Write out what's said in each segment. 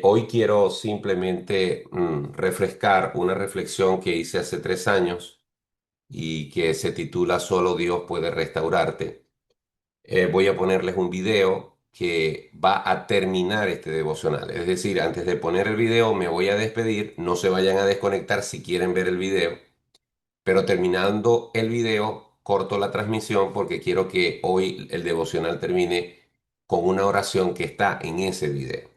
Hoy quiero simplemente refrescar una reflexión que hice hace 3 años y que se titula Solo Dios puede restaurarte. Voy a ponerles un video que va a terminar este devocional. Es decir, antes de poner el video me voy a despedir. No se vayan a desconectar si quieren ver el video, pero terminando el video corto la transmisión porque quiero que hoy el devocional termine con una oración que está en ese video.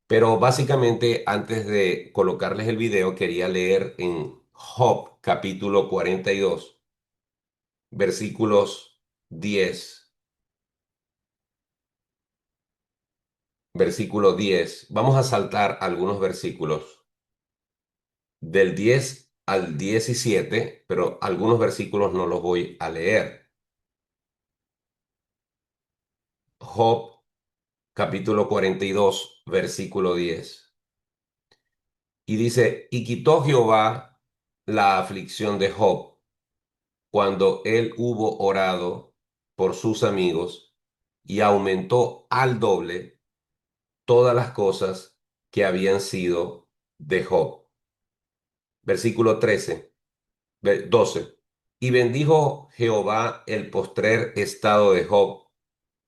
Pero básicamente, antes de colocarles el video, quería leer en Job capítulo 42, versículos 10, versículo 10. Vamos a saltar algunos versículos del 10 al 17, pero algunos versículos no los voy a leer. Job capítulo 42, versículo 10. Y dice, y quitó Jehová la aflicción de Job cuando él hubo orado por sus amigos y aumentó al doble todas las cosas que habían sido de Job. Versículo 12. Y bendijo Jehová el postrer estado de Job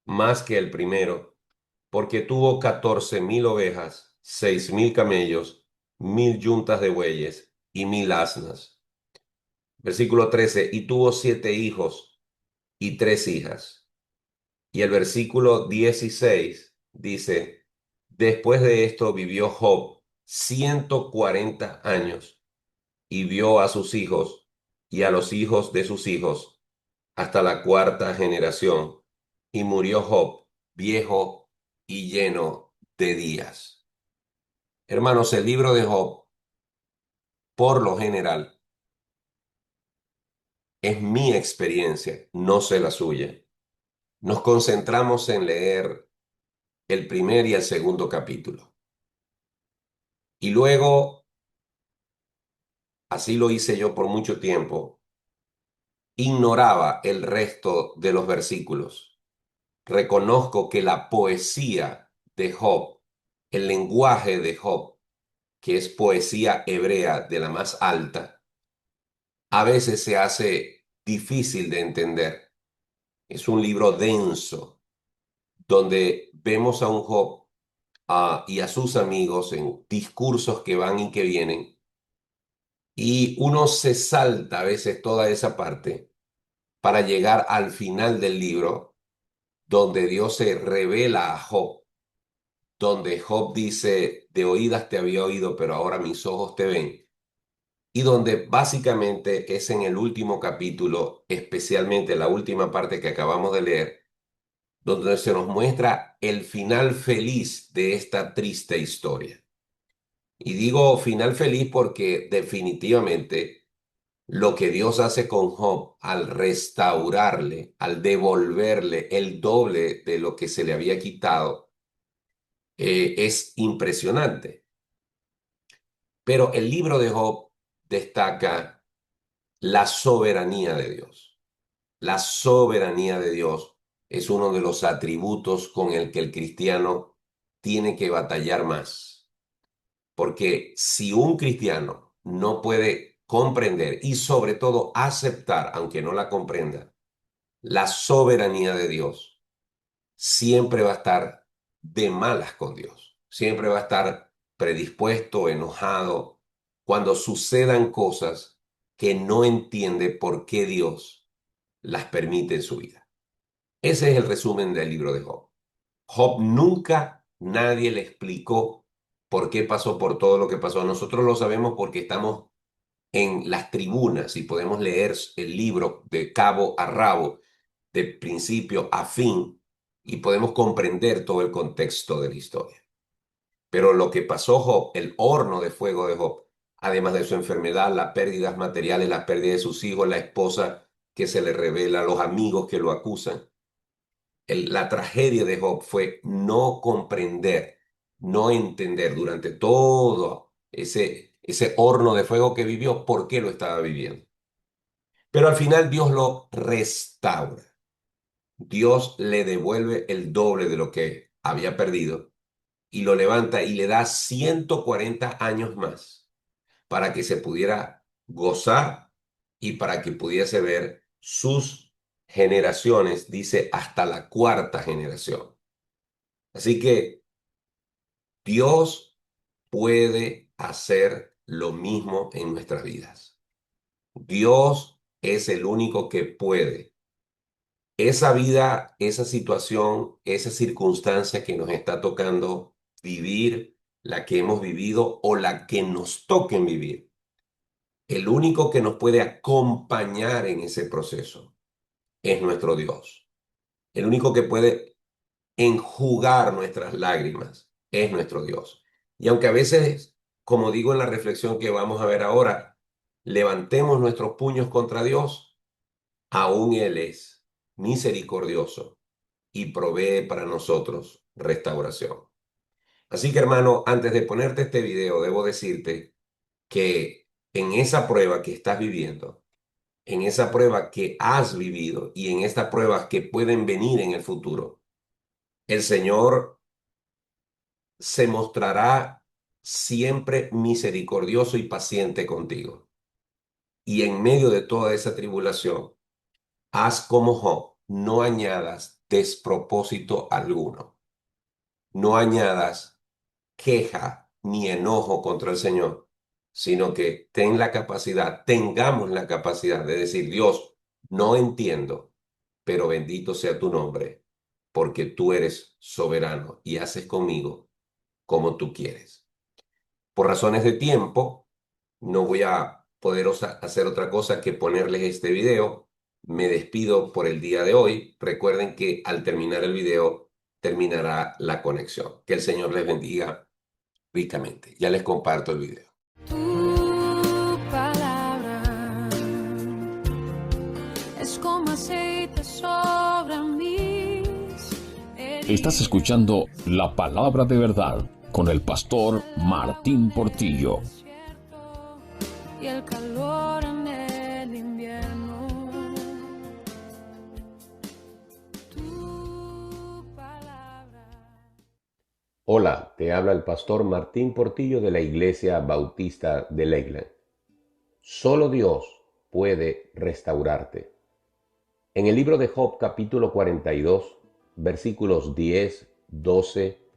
más que el primero, porque tuvo 14,000 ovejas, 6,000 camellos, 1,000 yuntas de bueyes y 1,000 asnas. Versículo 13. Y tuvo 7 hijos y 3 hijas. Y el versículo 16 dice, después de esto vivió Job 140 años y vio a sus hijos y a los hijos de sus hijos hasta la cuarta generación. Y murió Job viejo y lleno de días. Hermanos, el libro de Job, por lo general, es mi experiencia, no sé la suya. Nos concentramos en leer el primer y el segundo capítulo. Y luego, así lo hice yo por mucho tiempo, ignoraba el resto de los versículos. Reconozco que la poesía de Job, el lenguaje de Job, que es poesía hebrea de la más alta, a veces se hace difícil de entender. Es un libro denso, donde vemos a un Job y a sus amigos en discursos que van y que vienen, y uno se salta a veces toda esa parte para llegar al final del libro, donde Dios se revela a Job, donde Job dice, de oídas te había oído, pero ahora mis ojos te ven, y donde básicamente es en el último capítulo, especialmente la última parte que acabamos de leer, donde se nos muestra el final feliz de esta triste historia. Y digo final feliz porque definitivamente lo que Dios hace con Job al restaurarle, al devolverle el doble de lo que se le había quitado, es impresionante. Pero el libro de Job destaca la soberanía de Dios. La soberanía de Dios es uno de los atributos con el que el cristiano tiene que batallar más. Porque si un cristiano no puede comprender y sobre todo aceptar, aunque no la comprenda, la soberanía de Dios, siempre va a estar de malas con Dios. Siempre va a estar predispuesto, enojado, cuando sucedan cosas que no entiende por qué Dios las permite en su vida. Ese es el resumen del libro de Job. Job nunca nadie le explicó por qué pasó por todo lo que pasó. Nosotros lo sabemos porque estamos en las tribunas y podemos leer el libro de cabo a rabo, de principio a fin, y podemos comprender todo el contexto de la historia. Pero lo que pasó Job, el horno de fuego de Job, además de su enfermedad, las pérdidas materiales, las pérdidas de sus hijos, la esposa que se le revela, los amigos que lo acusan, la tragedia de Job fue no comprender, no entender durante todo ese horno de fuego que vivió, por qué lo estaba viviendo. Pero al final Dios lo restaura. Dios le devuelve el doble de lo que había perdido. y lo levanta y le da 140 años más para que se pudiera gozar y para que pudiese ver sus generaciones, dice, hasta la cuarta generación. Así que Dios puede hacer lo mismo en nuestras vidas. Dios es el único que puede. Esa vida, esa situación, esa circunstancia que nos está tocando vivir, la que hemos vivido o la que nos toquen vivir, el único que nos puede acompañar en ese proceso es nuestro Dios. El único que puede enjugar nuestras lágrimas es nuestro Dios. Y aunque a veces, como digo en la reflexión que vamos a ver ahora, levantemos nuestros puños contra Dios, aún Él es misericordioso y provee para nosotros restauración. Así que hermano, antes de ponerte este video, debo decirte que en esa prueba que estás viviendo, en esa prueba que has vivido y en estas pruebas que pueden venir en el futuro, el Señor se mostrará siempre misericordioso y paciente contigo. Y en medio de toda esa tribulación, haz como Job, no añadas despropósito alguno, no añadas queja ni enojo contra el Señor, sino que tengamos la capacidad de decir, Dios, no entiendo, pero bendito sea tu nombre, porque tú eres soberano y haces conmigo como tú quieres. Por razones de tiempo, no voy a poder hacer otra cosa que ponerles este video. Me despido por el día de hoy. Recuerden que al terminar el video terminará la conexión. Que el Señor les bendiga ricamente. Ya les comparto el video. Tu palabra es como aceite sobre mis heridas. Estás escuchando La Palabra de Verdad con el pastor Martín Portillo. Y el calor en el invierno. Tu palabra. Hola, te habla el pastor Martín Portillo de la Iglesia Bautista de Lakeland. Solo Dios puede restaurarte. En el libro de Job, capítulo 42, versículos 10, 12,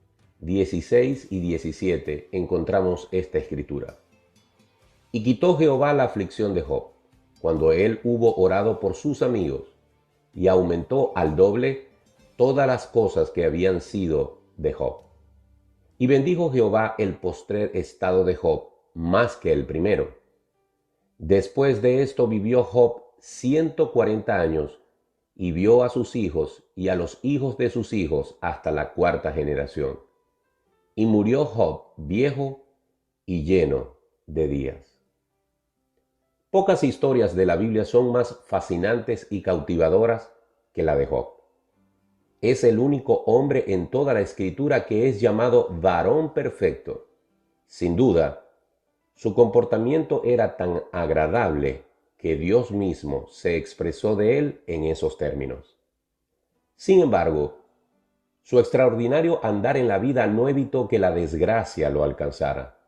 16 y 17, encontramos esta escritura. Y quitó Jehová la aflicción de Job, cuando él hubo orado por sus amigos, y aumentó al doble todas las cosas que habían sido de Job. Y bendijo Jehová el postrer estado de Job más que el primero. Después de esto vivió Job 140 años, y vio a sus hijos y a los hijos de sus hijos hasta la cuarta generación. Y murió Job viejo y lleno de días. Pocas historias de la Biblia son más fascinantes y cautivadoras que la de Job. Es el único hombre en toda la Escritura que es llamado varón perfecto. Sin duda, su comportamiento era tan agradable que Dios mismo se expresó de él en esos términos. Sin embargo, su extraordinario andar en la vida no evitó que la desgracia lo alcanzara.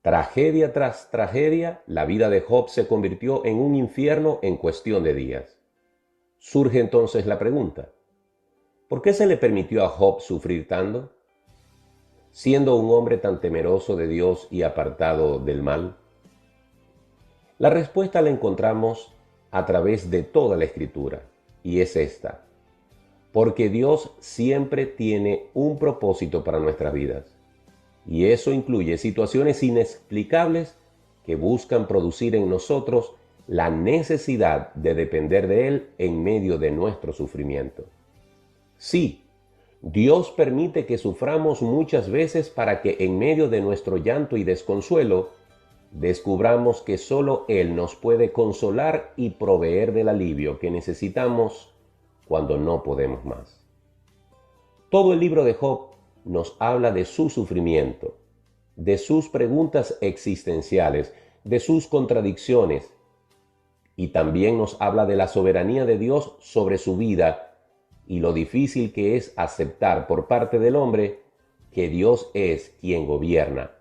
Tragedia tras tragedia, la vida de Job se convirtió en un infierno en cuestión de días. Surge entonces la pregunta: ¿por qué se le permitió a Job sufrir tanto? Siendo un hombre tan temeroso de Dios y apartado del mal. La respuesta la encontramos a través de toda la Escritura, y es esta: porque Dios siempre tiene un propósito para nuestras vidas, y eso incluye situaciones inexplicables que buscan producir en nosotros la necesidad de depender de Él en medio de nuestro sufrimiento. Sí, Dios permite que suframos muchas veces para que en medio de nuestro llanto y desconsuelo descubramos que solo Él nos puede consolar y proveer del alivio que necesitamos cuando no podemos más. Todo el libro de Job nos habla de su sufrimiento, de sus preguntas existenciales, de sus contradicciones, y también nos habla de la soberanía de Dios sobre su vida y lo difícil que es aceptar por parte del hombre que Dios es quien gobierna.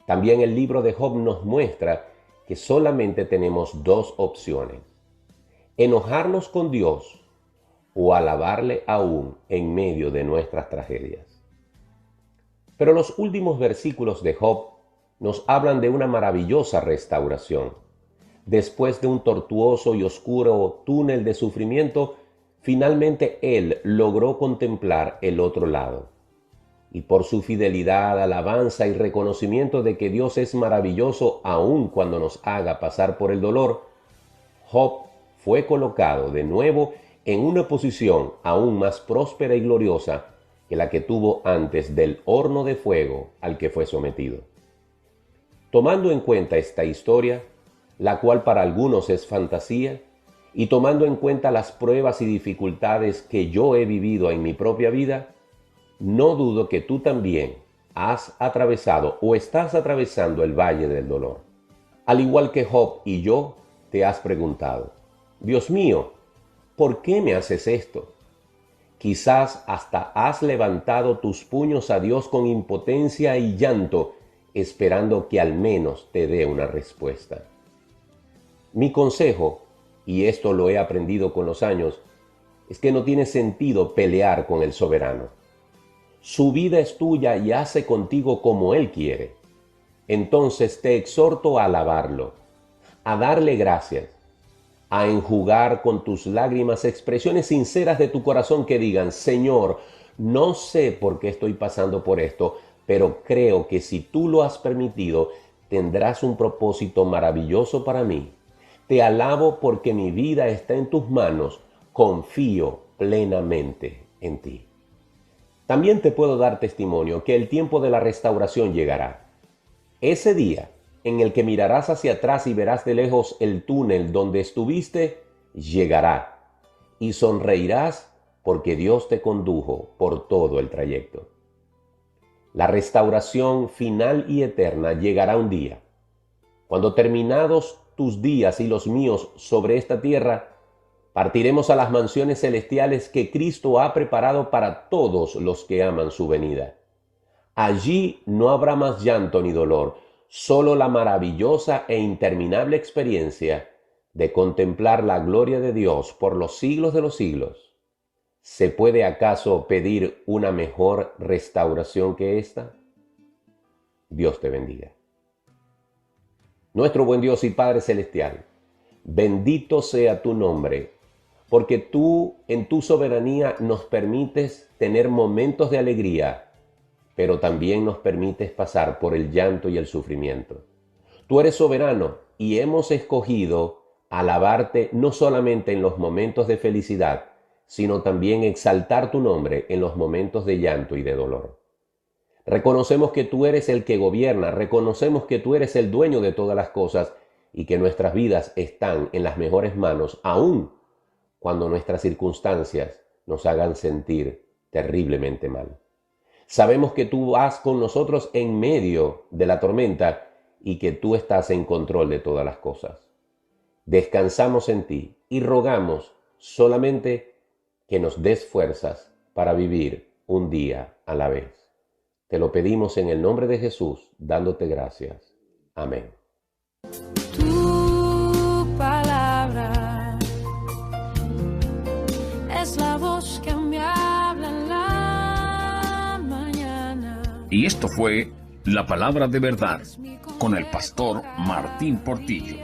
También el libro de Job nos muestra que solamente tenemos dos opciones: enojarnos con Dios o alabarle aún en medio de nuestras tragedias. Pero los últimos versículos de Job nos hablan de una maravillosa restauración. Después de un tortuoso y oscuro túnel de sufrimiento, finalmente él logró contemplar el otro lado. Y por su fidelidad, alabanza y reconocimiento de que Dios es maravilloso aun cuando nos haga pasar por el dolor, Job fue colocado de nuevo en una posición aún más próspera y gloriosa que la que tuvo antes del horno de fuego al que fue sometido. Tomando en cuenta esta historia, la cual para algunos es fantasía, y tomando en cuenta las pruebas y dificultades que yo he vivido en mi propia vida, no dudo que tú también has atravesado o estás atravesando el valle del dolor. Al igual que Job y yo, te has preguntado: Dios mío, ¿por qué me haces esto? Quizás hasta has levantado tus puños a Dios con impotencia y llanto, esperando que al menos te dé una respuesta. Mi consejo, y esto lo he aprendido con los años, es que no tiene sentido pelear con el soberano. Su vida es tuya y hace contigo como Él quiere. Entonces te exhorto a alabarlo, a darle gracias, a enjugar con tus lágrimas expresiones sinceras de tu corazón que digan: Señor, no sé por qué estoy pasando por esto, pero creo que si tú lo has permitido, tendrás un propósito maravilloso para mí. Te alabo porque mi vida está en tus manos, confío plenamente en ti. También te puedo dar testimonio que el tiempo de la restauración llegará. Ese día en el que mirarás hacia atrás y verás de lejos el túnel donde estuviste, llegará, y sonreirás porque Dios te condujo por todo el trayecto. La restauración final y eterna llegará un día, cuando terminados tus días y los míos sobre esta tierra, partiremos a las mansiones celestiales que Cristo ha preparado para todos los que aman su venida. Allí no habrá más llanto ni dolor, solo la maravillosa e interminable experiencia de contemplar la gloria de Dios por los siglos de los siglos. ¿Se puede acaso pedir una mejor restauración que esta? Dios te bendiga. Nuestro buen Dios y Padre Celestial, bendito sea tu nombre, porque tú en tu soberanía nos permites tener momentos de alegría, pero también nos permites pasar por el llanto y el sufrimiento. Tú eres soberano y hemos escogido alabarte no solamente en los momentos de felicidad, sino también exaltar tu nombre en los momentos de llanto y de dolor. Reconocemos que tú eres el que gobierna, reconocemos que tú eres el dueño de todas las cosas y que nuestras vidas están en las mejores manos, aun cuando nuestras circunstancias nos hagan sentir terriblemente mal. Sabemos que tú vas con nosotros en medio de la tormenta y que tú estás en control de todas las cosas. Descansamos en ti y rogamos solamente que nos des fuerzas para vivir un día a la vez. Te lo pedimos en el nombre de Jesús, dándote gracias. Amén. Tu palabra es la voz que me habla en la mañana. Y esto fue La Palabra de Verdad con el pastor Martín Portillo.